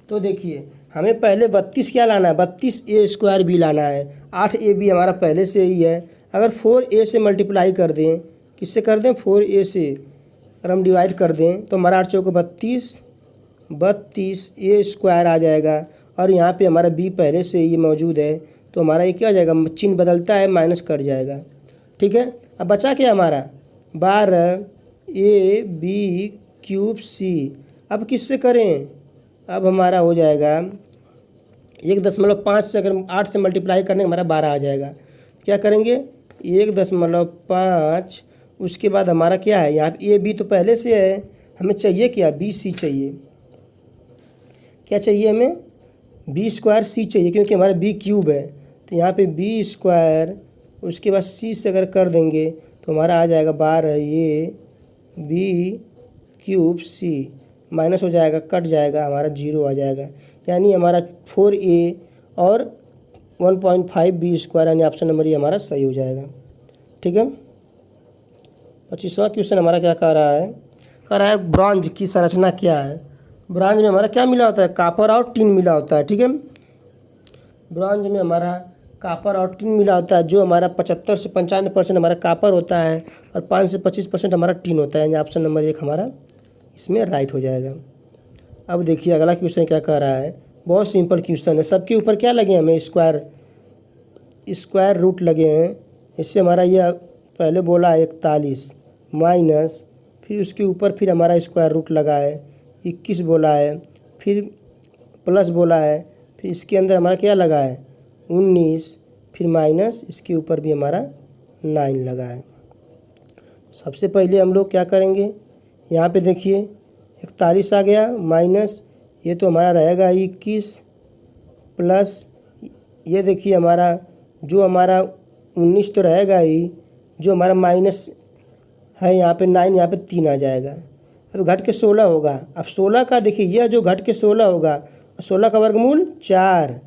Speaker 1: तो देखिए हमें पहले 32 क्या लाना है, 32A² लाना है। 8AB हमारा पहले से ही है। अगर 4A से मल्टीप्लाई कर दें, किससे कर दें, 4A से अगर हम डिवाइड कर दें तो हमारा 8 चौको 32A² आ जाएगा। और यहाँ पे हमारा B पहले से ही मौजूद है, तो हमारा ये क्या हो जाएगा, चिन्ह बदलता है, माइनस कट जाएगा। ठीक है, अब बचा क्या हमारा 12AB³C। अब किससे करें, अब हमारा हो जाएगा 1.5 से, अगर 8 से मल्टीप्लाई करने हमारा 12 आ जाएगा। क्या करेंगे 1.5, उसके बाद हमारा क्या है, यहाँ पे AB तो पहले से है, हमें चाहिए क्या, BC चाहिए। क्या चाहिए हमें, B²C चाहिए, क्योंकि हमारा B³ है। तो यहाँ पे B², उसके बाद C से अगर कर देंगे तो हमारा आ जाएगा 12AB³C, माइनस हो जाएगा, कट जाएगा, हमारा 0 आ जाएगा। यानी हमारा 4A और 1.5 B², यानी ऑप्शन नंबर ये हमारा सही हो जाएगा। ठीक है, 25वां क्वेश्चन हमारा क्या कह रहा है ब्रॉन्ज की संरचना क्या है। ब्रॉन्ज में हमारा क्या मिला होता है, कापर और टिन मिला होता है। ठीक है, ब्रॉन्ज में हमारा कापर और टिन मिला होता है, जो हमारा 75 से 95% हमारा कापर होता है और 5 से 25% हमारा टिन होता है। यानी ऑप्शन नंबर 1 हमारा इसमें राइट हो जाएगा। अब देखिए अगला क्वेश्चन क्या कह रहा है, बहुत सिंपल क्वेश्चन है। सबके ऊपर क्या लगे हैं, हमें स्क्वायर रूट लगे हैं। इससे हमारा यह पहले बोला 41 माइनस, फिर उसके ऊपर फिर हमारा स्क्वायर रूट लगा है 21 बोला है, फिर प्लस बोला है, फिर इसके अंदर हमारा क्या लगा है 19, फिर माइनस, इसके ऊपर भी हमारा 9 लगा है। सबसे पहले हम लोग क्या करेंगे, यहाँ पे देखिए 41 आ गया, माइनस ये तो हमारा रहेगा 21, प्लस ये देखिए हमारा जो हमारा 19 तो रहेगा ही, जो हमारा माइनस है यहाँ पे 9, यहाँ पे 3 आ जाएगा। अब घट के 16 होगा। अब 16 का देखिए, यह जो घट के 16 होगा, 16 का वर्गमूल 4,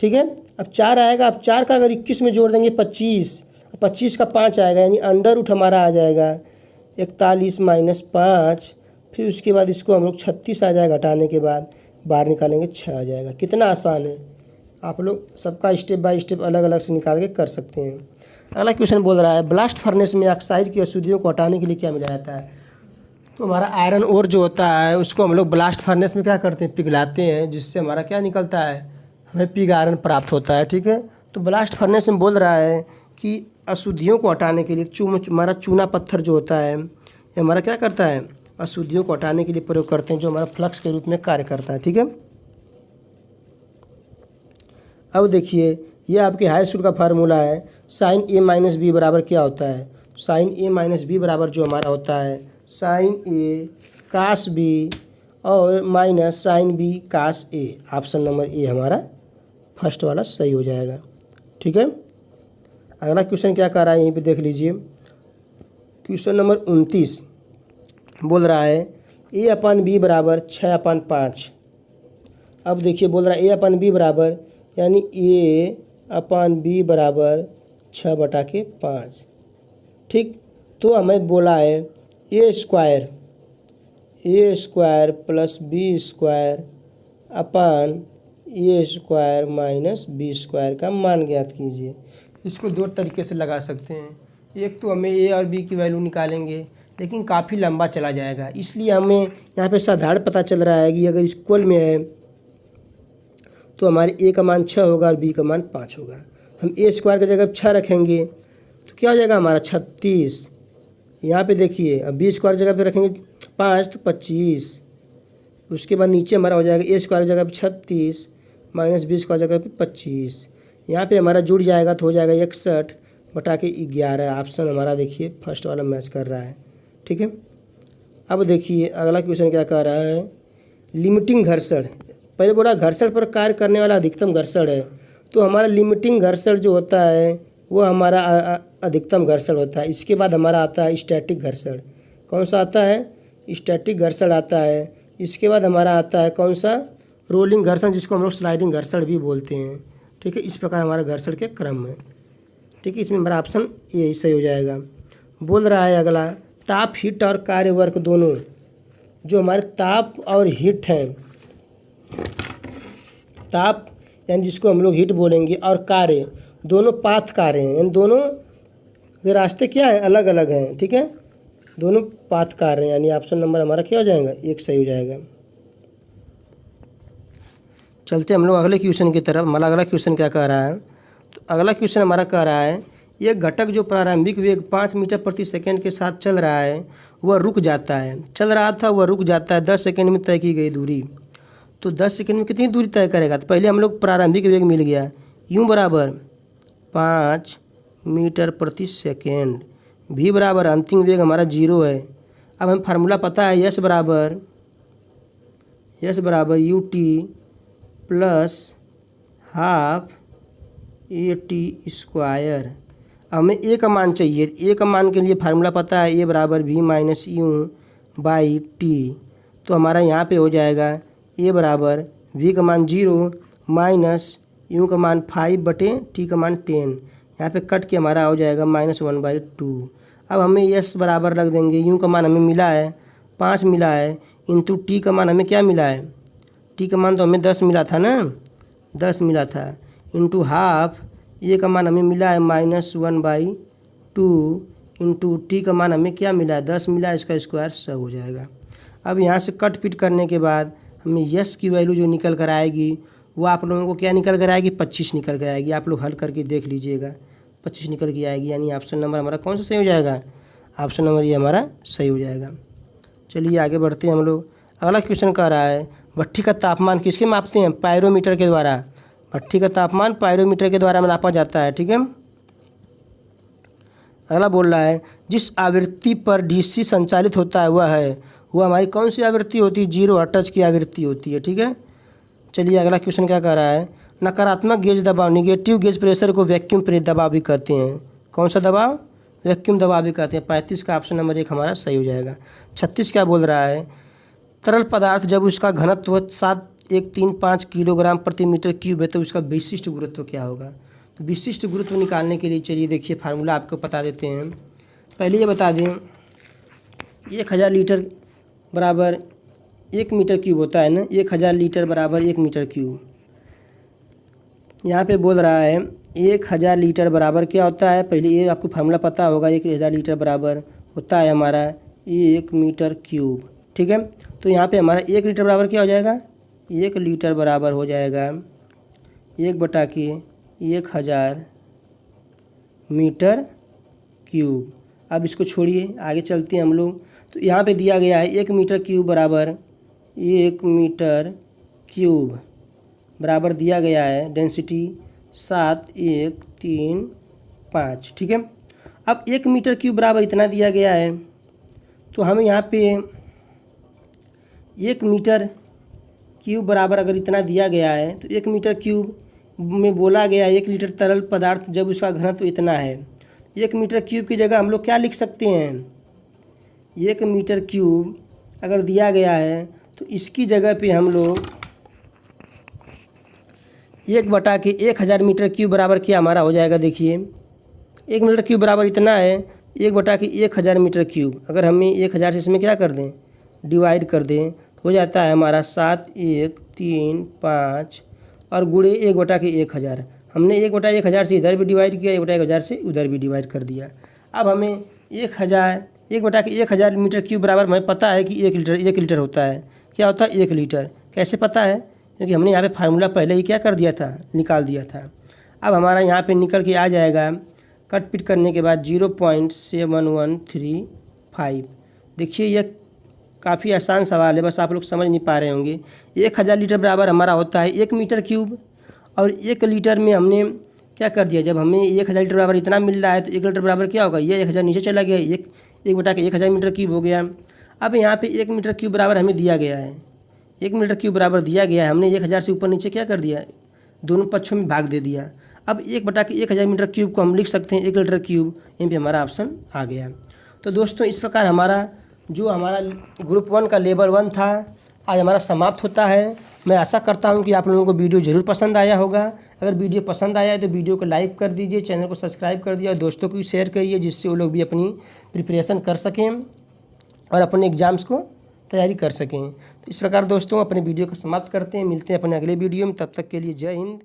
Speaker 1: ठीक है। अब 4 आएगा। अब 4 का अगर 21 में जोड़ देंगे 25, 25 का 5 आएगा, यानी अंडर रूट हमारा आ जाएगा 41 माइनस 5। फिर उसके बाद इसको हम लोग 36 आ जाएगा, घटाने के बाद बाहर निकालेंगे 6 आ जाएगा। कितना आसान है, आप लोग सबका स्टेप बाय स्टेप अलग अलग से निकाल के कर सकते हैं। अगला क्वेश्चन बोल रहा है, ब्लास्ट फर्नेस में ऑक्साइड की अशुद्धियों को हटाने के लिए क्या मिलाया जाता है। तो हमारा आयरन ओर जो होता है उसको हम लोग ब्लास्ट फर्नेस में क्या करते हैं, पिघलाते हैं, जिससे हमारा क्या निकलता है, हमें पिग आयरन प्राप्त होता है, ठीक है। तो ब्लास्ट फर्नेस में बोल रहा है कि अशुद्धियों को हटाने के लिए हमारा चूना पत्थर जो होता है ये हमारा क्या करता है, अशुद्धियों को हटाने के लिए प्रयोग करते हैं, जो हमारा फ्लक्स के रूप में कार्य करता है, ठीक है। अब देखिए, ये आपके हाई स्कूल का फार्मूला है, साइन ए माइनस बी बराबर क्या होता है। साइन ए माइनस बी बराबर जो हमारा होता है साइन ए कास बी और minus sine B cos A. Option number A हमारा फर्स्ट वाला सही हो जाएगा, ठीक है। अगला क्वेश्चन क्या कर रहा है, यहीं पे देख लीजिए। क्वेश्चन नंबर 29 बोल रहा है ए अपन बी बराबर 6/5। अब देखिए बोल रहा है ए अपन बी बराबर, यानी ए अपन बी बराबर 6/5, ठीक। तो हमें बोला है A square plus B square अपन A square minus B square का मान ज्ञात कीजिए। इसको दो तरीके से लगा सकते हैं। एक तो हमें ए और बी की वैल्यू निकालेंगे, लेकिन काफ़ी लंबा चला जाएगा, इसलिए हमें यहाँ पे साधारण पता चल रहा है कि अगर इक्वल में है तो हमारे ए का मान 6 होगा और बी का मान 5 होगा। हम ए स्क्वायर की जगह 6 रखेंगे तो क्या हो जाएगा हमारा 36। यहाँ पे देखिए, अब बी स्क्वायर जगह पे रखेंगे 5 तो 25। उसके बाद नीचे हमारा हो जाएगा ए स्क्वायर जगह पे 36 माइनस बी स्क्वायर जगह पे 25। यहाँ पे हमारा जुड़ जाएगा तो हो जाएगा 61/11। ऑप्शन हमारा देखिए फर्स्ट वाला मैच कर रहा है, ठीक है। अब देखिए अगला क्वेश्चन क्या कर रहा है, लिमिटिंग घर्षण। पहले बोला घर्षण पर कार्य करने वाला अधिकतम घर्षण है, तो हमारा लिमिटिंग घर्षण जो होता है वो हमारा अधिकतम घर्षण होता है। इसके बाद हमारा आता है स्टैटिक घर्षण। कौन सा आता है, स्टैटिक घर्षण आता है। इसके बाद हमारा आता है कौन सा, रोलिंग घर्षण, जिसको हम लोग स्लाइडिंग घर्षण भी बोलते हैं, ठीक है। इस प्रकार हमारा घर्षण के क्रम है, ठीक है। इसमें हमारा ऑप्शन ए सही हो जाएगा। बोल रहा है अगला, ताप हीट और कार्य वर्क दोनों, जो हमारे ताप और हीट हैं, ताप यानी जिसको हम लोग हीट बोलेंगे, और कार्य दोनों पाथ कार्य हैं, यानी दोनों के रास्ते क्या है, अलग अलग हैं, ठीक है। दोनों पाथ कार्य हैं, यानी ऑप्शन नंबर हमारा क्या हो जाएगा, एक सही हो जाएगा। चलते हम लोग अगले क्वेश्चन की तरफ। हमारा अगला क्वेश्चन क्या कह रहा है, तो अगला क्वेश्चन हमारा कह रहा है ये घटक जो प्रारंभिक वेग 5 मीटर प्रति सेकंड के साथ चल रहा है वह रुक जाता है, चल रहा था वह रुक जाता है 10 सेकंड में तय की गई दूरी। तो 10 सेकंड में कितनी दूरी तय करेगा, तो पहले हम लोग प्रारंभिक वेग मिल गया u बराबर 5 मीटर प्रति सेकेंड, v बराबर अंतिम वेग हमारा 0 है। अब हम फार्मूला पता है s बराबर ut plus half AT square. हमें ए का मान चाहिए, ए का मान के लिए फार्मूला पता है ए बराबर v minus you by T. तो हमारा यहाँ पे हो जाएगा ए बराबर v का मान 0 माइनस यू का मान 5/t का मान 10। यहाँ पे कट के हमारा हो जाएगा -1/2। अब हमें s बराबर रख देंगे, यू का मान हमें मिला है 5 मिला है, इंटू टी का मान हमें क्या मिला है, टी का मान तो हमें 10 मिला था ना, 10 मिला था, इंटू हाफ ए का मान हमें मिला है -1/2 इंटू टी का मान हमें क्या मिला है 10 मिला है, इसका स्क्वायर 100 हो जाएगा। अब यहाँ से कट पिट करने के बाद हमें यस की वैल्यू जो निकल कर आएगी वो आप लोगों को क्या निकल कर आएगी, 25 निकल कर आएगी। आप लोग हल करके देख लीजिएगा, 25 निकल के आएगी, यानी ऑप्शन नंबर हमारा कौन सा सही हो जाएगा, ऑप्शन नंबर ये हमारा सही हो जाएगा। चलिए आगे बढ़ते हैं हम लोग। अगला क्वेश्चन कह रहा है भट्ठी का तापमान किसके मापते हैं, पायरोमीटर के द्वारा। भट्ठी का तापमान पायरोमीटर के द्वारा नापा जाता है, ठीक है। अगला बोल रहा है जिस आवृत्ति पर डीसी संचालित होता है वह हमारी कौन सी आवृत्ति होती है, 0 हर्ट्ज की आवृत्ति होती है, ठीक है। चलिए अगला क्वेश्चन क्या कह रहा है, नकारात्मक गेज दबाव, निगेटिव गेज प्रेशर को वैक्यूम प्रेस दबाव भी कहते हैं। कौन सा दबाव, वैक्यूम दबाव भी कहते हैं। 35 का ऑप्शन नंबर 1 हमारा सही हो जाएगा। 36 क्या बोल रहा है, तरल पदार्थ जब उसका घनत्व 7135 किलोग्राम प्रति मीटर क्यूब है तो उसका विशिष्ट गुरुत्व क्या होगा। तो विशिष्ट गुरुत्व निकालने के लिए चलिए देखिए फार्मूला आपको बता देते हैं। पहले ये बता दें 1000 लीटर बराबर 1 मीटर क्यूब होता है ना, 1000 लीटर बराबर 1 मीटर क्यूब। यहाँ पे बोल रहा है 1000 लीटर बराबर क्या होता है, पहले ये आपको फार्मूला पता होगा। 1000 लीटर बराबर होता है हमारा 1 मीटर क्यूब, ठीक है। तो यहाँ पे हमारा 1 लीटर बराबर क्या हो जाएगा, 1 लीटर बराबर हो जाएगा 1/1000 मीटर क्यूब। अब इसको छोड़िए, आगे चलते हैं हम लोग। तो यहाँ पे दिया गया है 1 मीटर क्यूब बराबर 1 मीटर क्यूब बराबर दिया गया है डेंसिटी 7135, ठीक है। अब 1 मीटर क्यूब बराबर इतना दिया गया है, तो हमें यहाँ पे 1 मीटर क्यूब बराबर अगर इतना दिया गया है तो 1 मीटर क्यूब में बोला गया 1 लीटर तरल पदार्थ जब उसका घनत्व इतना है। 1 मीटर क्यूब की जगह हम लोग क्या लिख सकते हैं, 1 मीटर क्यूब अगर दिया गया है तो इसकी जगह पे हम लोग 1/1000 मीटर क्यूब बराबर क्या हमारा हो जाएगा। देखिए 1 मीटर क्यूब बराबर इतना है, 1/1000 मीटर क्यूब। अगर हमें 1000 से इसमें क्या कर दें, डिवाइड कर दें, हो जाता है हमारा 7135 और गुणे 1/1000। हमने 1/1000 से इधर भी डिवाइड किया, 1/1000 से उधर भी डिवाइड कर दिया। अब हमें 1/1000 मीटर क्यूब बराबर हमें पता है कि 1 लीटर होता है। क्या होता है 1 लीटर, कैसे पता है, क्योंकि हमने यहाँ पे फार्मूला पहले ही क्या कर दिया था, निकाल दिया था। अब हमारा यहाँ पे निकल के आ जाएगा कट पिट करने के बाद 0.7135। देखिए यह काफ़ी आसान सवाल है, बस आप लोग समझ नहीं पा रहे होंगे। 1000 लीटर बराबर हमारा होता है 1 मीटर क्यूब, और 1 लीटर में हमने क्या कर दिया, जब हमें 1000 लीटर बराबर इतना मिल रहा है तो 1 लीटर बराबर क्या होगा, ये 1000 नीचे चला गया, 1/1000 मीटर क्यूब हो गया। अब यहाँ पे 1 मीटर क्यूब बराबर हमें दिया गया है, 1 मीटर क्यूब बराबर दिया गया है, हमने 1000 से ऊपर नीचे क्या कर दिया, दोनों पक्षों में भाग दे दिया। अब 1/1000 मीटर क्यूब को हम लिख सकते हैं 1 लीटर क्यूब, यहीं पे हमारा ऑप्शन आ गया। तो दोस्तों इस प्रकार हमारा ग्रुप 1 का लेवल 1 था आज हमारा समाप्त होता है। मैं आशा करता हूं कि आप लोगों को वीडियो ज़रूर पसंद आया होगा। अगर वीडियो पसंद आया है तो वीडियो को लाइक कर दीजिए, चैनल को सब्सक्राइब कर दीजिए और दोस्तों को भी शेयर करिए, जिससे वो लोग भी अपनी प्रिपरेशन कर सकें और अपने एग्ज़ाम्स को तैयारी कर सकें। तो इस प्रकार दोस्तों अपने वीडियो को समाप्त करते हैं, मिलते हैं अपने अगले वीडियो में, तब तक के लिए जय हिंद।